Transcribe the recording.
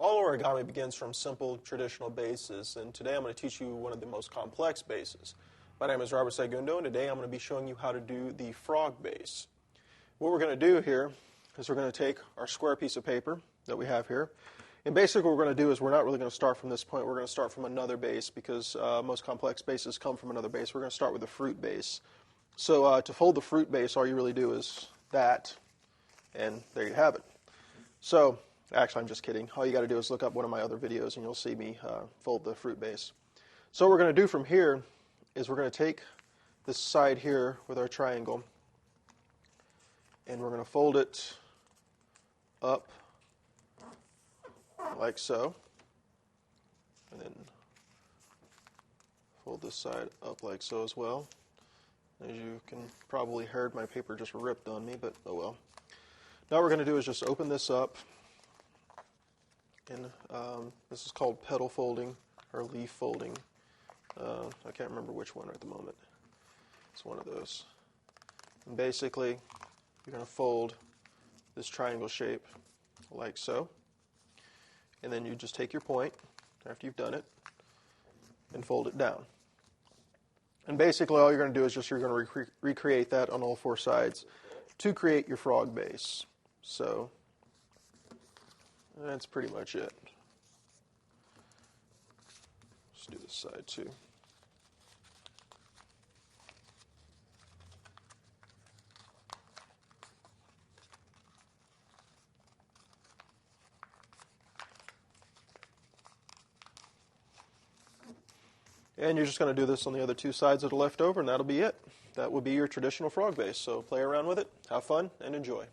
All origami begins from simple traditional bases, and today I'm going to teach you one of the most complex bases. My name is Robert Segundo, and today I'm going to be showing you how to do the frog base. What we're going to do here is we're going to take our square piece of paper that we have here, and basically what we're going to do is we're not really going to start from this point. We're going to start from another base because most complex bases come from another base. We're going to start with the fruit base. So to fold the fruit base, all you really do is that, and there you have it. So actually, I'm just kidding. All you got to do is look up one of my other videos and you'll see me fold the fruit base. So what we're going to do from here is we're going to take this side here with our triangle and we're going to fold it up like so. And then fold this side up like so as well. As you can probably heard, my paper just ripped on me, but oh well. Now what we're going to do is just open this up. And this is called petal folding or leaf folding. I can't remember which one at the moment. It's one of those. And basically, you're going to fold this triangle shape like so. And then you just take your point after you've done it and fold it down. And basically all you're going to do is just you're going to recreate that on all four sides to create your frog base. So that's pretty much it. Let's do this side too. And you're just going to do this on the other two sides that are left over, and that'll be it. That will be your traditional frog base. So play around with it, have fun, and enjoy.